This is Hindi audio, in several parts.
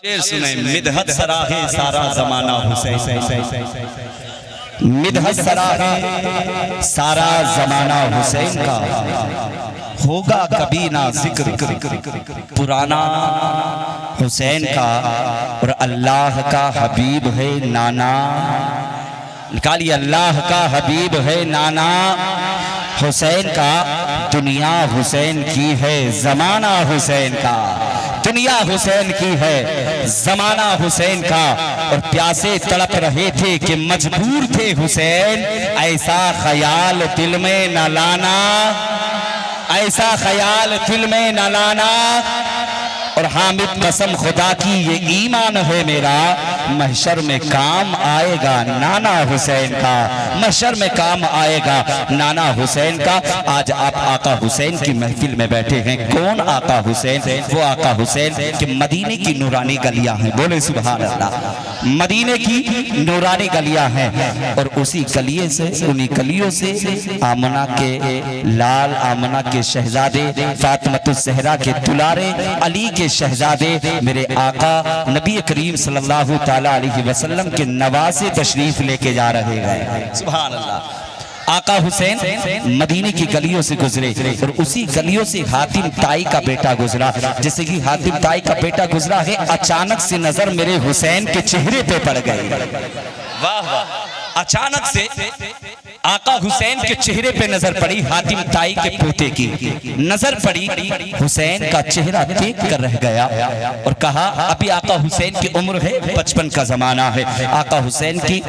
शेर सुने। मिदहत सराहे सारा जमाना हुसैन, मिदहत सराहे सारा जमाना हुसैन का, होगा कभी ना जिक्र पुराना हुसैन का। और अल्लाह का हबीब है नाना, निकालिए, अल्लाह का हबीब है नाना हुसैन का। दुनिया हुसैन की है, जमाना हुसैन का। दुनिया हुसैन की है, जमाना हुसैन का। और प्यासे तड़प रहे थे कि मजबूर थे हुसैन, ऐसा ख्याल दिल में न लाना, ऐसा ख्याल दिल में न लाना। और हामिद कसम खुदा की ये ईमान है मेरा, महशर में काम आएगा नाना हुसैन का, महशर में काम आएगा नाना हुसैन का। आज आप आका हुसैन की महफिल में बैठे हैं। कौन आका हुसैन? वो आका हुसैन कि मदीने की नूरानी गलियां हैं, बोले सुभान अल्लाह। मदीने की नूरानी गलियां हैं और उसी गलिये से, उन्हीं गलियों से आमना के लाल, आमना के शहजादे, फातिमतुज़ ज़हरा के दुलारे, अली के शहजादे, मेरे आका नबी करीम सल्लल्लाहु ताला अलैहि वसल्लम के नवासे तशरीफ लेके जा रहे हैं। सुभान अल्लाह। आका हुसैन मदीने की गलियों से गुजरे और उसी गलियों से हातिम ताई का बेटा गुजरा। जैसे कि हातिम ताई का बेटा गुजरा है, अचानक से नजर मेरे हुसैन के चेहरे पे पड़ गई। वाह वाह। अचानक से आका हुसैन के चेहरे पे नजर पड़ी, हातिम ताई के पोते की नजर पड़ी। हुसैन का चेहरा देख कर रह गया और कहा, अभी आका हुसैन की उम्र है, 55 का जमाना है। आका हुसैन की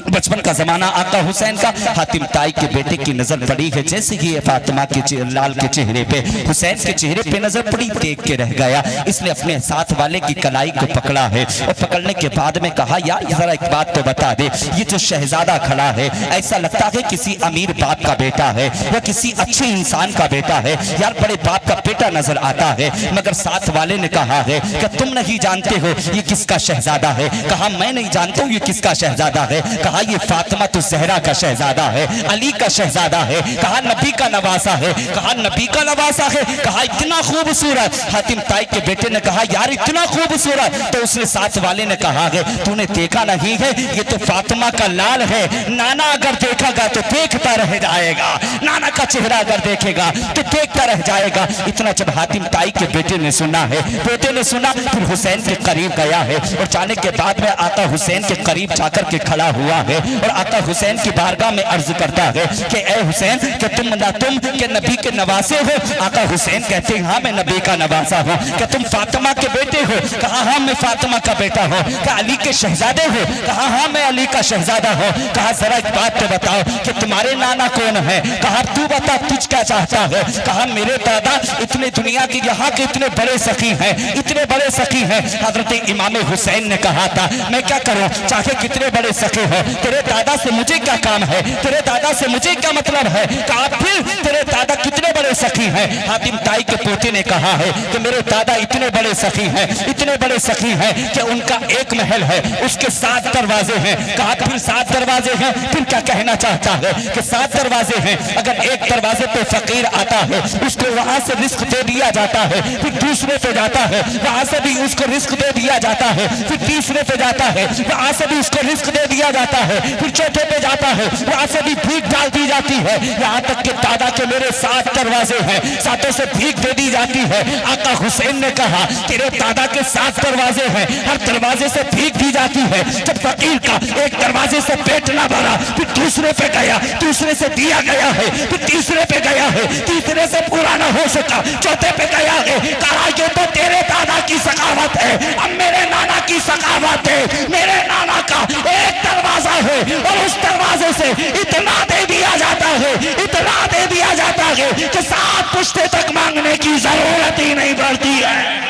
55 का जमाना, आका हुसैन का। हातिम ताई के बेटे की नजर पड़ी है, जैसे कि फातिमा के लाल के चेहरे पे हुसैन के चेहरे पे नजर पड़ी, देख के रह गया। इसने अपने साथ वाले की कलाई को पकड़ा है और पकड़ने के बाद में कहा, यार जरा एक बात तो बता दे, ये जो शहजादा खड़ा है ऐसा लगता है किसी अमीर बाप का बेटा है या किसी अच्छे इंसान का बेटा है, यार बड़े बाप का बेटा नजर आता है। मगर साथ वाले ने कहा है कि तुम नहीं जानते हो ये किसका शहजादा है। कहा, मैं नहीं जानता हूँ ये किसका शहजादा है। कहा, ये फातिमतुज़ ज़हरा का शहजादा है, अली का शहजादा है। कहा, नबी का नवासा है। कहा, नबी का नवासा है। कहा, इतना खूबसूरत। हातिम ताई के बेटे ने कहा, यार इतना खूबसूरत। तो उसने साथ वाले ने कहा है, तूने देखा नहीं है, ये तो फातिमा का लाल है। नाना अगर देखेगा तो देखता रह जाएगा, नाना का चेहरा अगर देखेगा तो देखता रह जाएगा। इतना जब हातिम ताई के बेटे ने सुना है, बेटे ने सुना, फिर हुसैन के करीब गया है और जाने के बाद में आका हुसैन के करीब जाकर के खड़ा हुआ है और आका हुसैन की बारगाह में अर्ज करता है कि ए हुसैन, कि तुम के नबी के नवासे हो। आका हुसैन कहते हैं, हाँ मैं नबी का नवासा हूँ। कि तुम फातिमा के बेटे हो? कहा, हाँ मैं फातिमा का बेटा हूँ। क्या अली के शहजादे हो? कहा, हाँ मैं अली का शहजादा हूँ। कहा, जरा एक बात तो बताओ कि तुम्हारे नाना कौन है? कहा, तू बता, तुझ क्या चाहता है? कहा, मेरे दादा इतने दुनिया के यहाँ के इतने बड़े सखी हैं, इतने बड़े सखी हैं। हजरत इमाम हुसैन ने कहा था, मैं क्या करूं, चाहे कितने बड़े सखी हो, तेरे दादा से मुझे क्या काम है, तेरे दादा से मुझे क्या मतलब है? कहा, फिर तेरे दादा कितने बड़े सखी हैं? हातिम ताई के पोते ने कहा है कि मेरे दादा इतने बड़े सखी हैं, इतने बड़े सखी हैं कि उनका एक महल है, उसके 7 दरवाजे हैं। कहा, फिर 7 दरवाजे हैं, फिर क्या कहना चाहता है कि 7 दरवाजे हैं। अगर एक दरवाजे पे फकीर आता है उसको वहां से रिस्क दे दिया जाता है, फिर दूसरे पे जाता है वहां से भी उसको रिस्क दे दिया जाता है, फिर तीसरे पे जाता है वहां से भी उसको रिस्क दे दिया जाता है, फिर चौथे पे जाता है वहां से भी भीख डाल दी जाती है। यहाँ तक कि दादा के मेरे 7 दरवाजे हैं, 7 से भीख दे दी जाती है। आका हुसैन ने कहा, तेरे दादा के 7 दरवाजे हैं, हर दरवाजे से भीख दी जाती है। जब फकीर का एक दरवाजे से पेट ना भरा, फिर दूसरे पे गया, दूसरे से दिया गया है, फिर तीसरे पे गया है, तीसरे से पूरा न हो सका, चौथे पे गया है। कहा, ये तो तेरे दादा की सखावत है, अब मेरे नाना की सखावत है। मेरे नाना का एक दरवाजा है और उस दरवाजे से इतना दे दिया जाता है, इतना दे दिया जाता है कि 7 पुश्ते तक मांगने की जरूरत ही नहीं पड़ती है।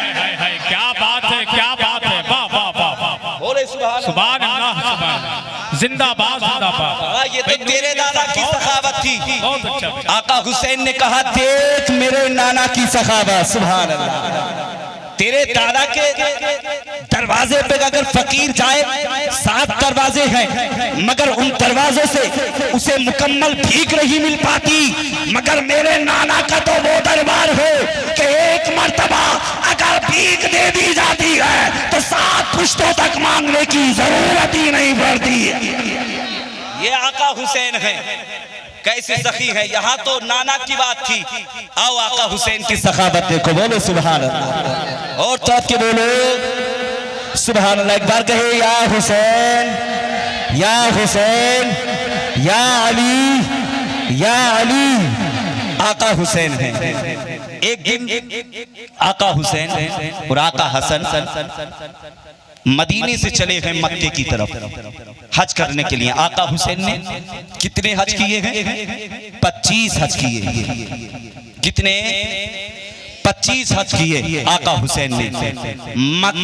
क्या बात है, क्या बात है, वाह वाह वाह, बोले सुभान अल्लाह, सुभान, जिंदाबाद जिंदाबाद। ये तो तेरे दादा की सखावत थी। बहुत अच्छा। आका हुसैन ने कहा, देख मेरे नाना की सखावत। सुभान अल्लाह। तेरे दादा के दरवाजे पे अगर फकीर जाए, 7 दरवाजे हैं, मगर उन दरवाजों से उसे मुकम्मल भीख नहीं मिल पाती। मगर मेरे नाना का तो वो दरबार है कि एक मर्तबा अगर भीख दे दी जाती है तो ये आका हुसैन है। कैसे सखी है, यहाँ तो नाना की बात थी, आओ आका हुसैन की सखावत देखो। बोलो सुभान अल्लाह, और तो आपके बोलो सुभान अल्लाह। एक बार कहे या हुसैन या हुसैन या अली या अली। आका हुसैन है। एक दिन आका हुसैन और आका हसन मदीने से चले हैं मक्के की तरफ हज करने के लिए। आका हुसैन ने कितने हज किए हैं? 25 हज किए। कितने? 25 हज किए आका हुसैन ने।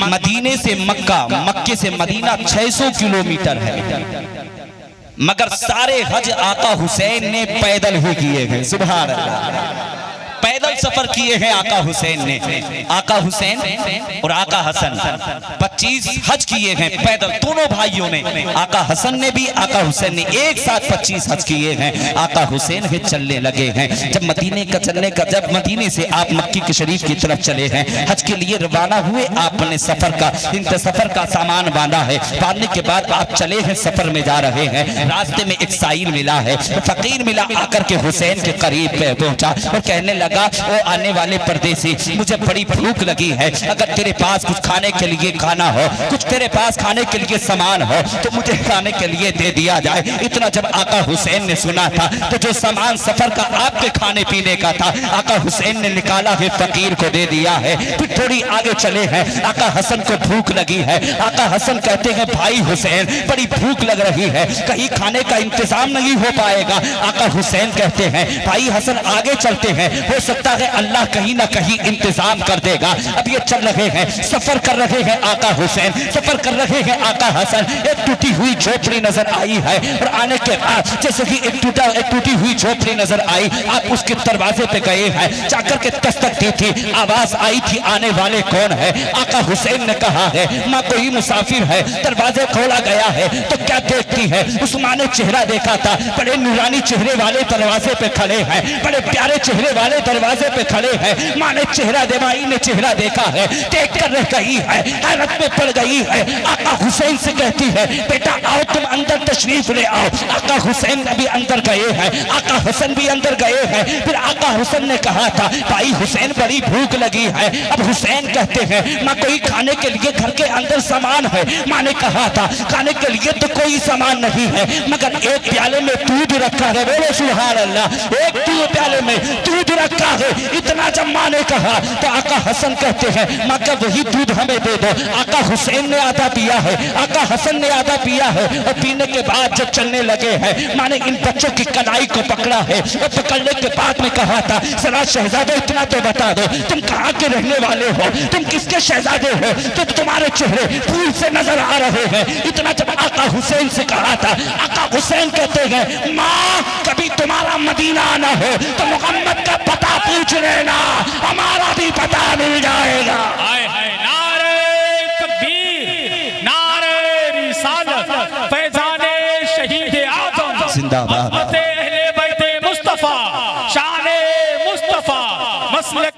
मदीने से मक्का, मक्के से मदीना 600 किलोमीटर है, मगर सारे हज आका हुसैन ने पैदल ही किए हैं। सुभान अल्लाह, पैदल सफर किए हैं आका हुसैन ने। आका हुसैन और आका हसन 25 हज किए हैं पैदल, दोनों भाइयों ने। आका हसन ने भी, आका हुसैन ने एक साथ 25 हज किए हैं। आका हुसैन भी चलने लगे हैं। जब मदीने का चलने का, जब मदीने से आप मक्की के शरीफ की तरफ चले हैं, हज के लिए रवाना हुए, आपने सफर का सामान बांधा है। बांधने के बाद आप चले हैं, सफर में जा रहे हैं। रास्ते में एक साइल मिला है, फकीर मिला, आकर के हुसैन के करीब पे पहुंचा और कहने लगा, ओ आने वाले परदेसी, मुझे बड़ी भूख लगी है, अगर तेरे पास कुछ खाने के लिए खाना हो, कुछ तेरे पास खाने के लिए सामान हो तो मुझे खाने के लिए दे दिया जाए। इतना जब आका हुसैन ने सुना था तो जो सामान सफर का आपके खाने पीने का था, आका हुसैन ने निकाला है, फकीर को दे दिया है। फिर थोड़ी आगे चले हैं, आका हसन को भूख लगी है। आका हसन कहते हैं, भाई हुसैन बड़ी भूख लग रही है, कहीं खाने का इंतजाम नहीं हो पाएगा? आका हुसैन कहते हैं, भाई हसन आगे चलते हैं, हो सकता है अल्लाह कहीं ना कहीं इंतजाम कर देगा। अब ये चल रहे हैं, सफर कर रहे हैं आका हुसैन, सफर कर रहे हैं आका हसन। एक टूटी हुई झोपड़ी नजर आई है और आने के बाद जैसे कि एक टूटी हुई झोपड़ी नजर आई, आप उसके दरवाजे पे गए हैं, जाकर के दस्तक दी थी, आवाज आई थी, आने वाले कौन है? आका हुसैन ने कहा है, माँ कोई मुसाफिर है। दरवाजे खोला गया है तो क्या देखती है? उस माँ ने चेहरा देखा था, बड़े नूरानी चेहरे वाले दरवाजे पे खड़े हैं, बड़े प्यारे चेहरे वाले दरवाजे पे खड़े हैं। माँ ने चेहरा दे, माई ने चेहरा देखा है, देख कर रह गई है, हैरत में पड़ गई है। आका हुसैन से कहती है, बेटा आओ तुम अंदर तशरीफ ले आओ। आका हुसैन अभी अंदर गए हैं, आका हसन भी अंदर गए हैं। फिर आका हुसैन ने कहा था, भाई हुसैन बड़ी भूख लगी है। अब हुसैन कहते हैं, माँ कोई खाने के लिए घर के अंदर सामान है? माँ ने कहा था, खाने के लिए तो कोई सामान नहीं है, मगर एक प्याले में दूध रखा है। बोलो सुभान अल्लाह, एक प्याले में दूध रखा है। इतना जब माँ ने कहा तो आका हसन कहते हैं, माँ का वही दूध हमें दे दो। आका हुसैन ने आधा पिया है, आका हसन ने आधा पिया है, और पीने के बाद जब चलने लगे हैं, माँ ने इन बच्चों की कलाई को पकड़ा है, और पकड़ने के बाद में कहा था, जरा शहजादे इतना तो बता दो, तुम कहाँ के रहने वाले हो, तुम किसके शहजादे हो, तो तुम्हारे चेहरे फूल से नजर आ रहे हैं। इतना जब आका हुसैन से कहा था, आका हुसैन कहते हैं, माँ कभी तुम्हारा मदीना आना हो तो मोहम्मद का पता पूछ लेना, हमारा भी पता मिल जाएगा। हाय हाय, नारे तकबीर, नारे रिसालत, फैजाने शहीद आज़म, जिंदाबाद।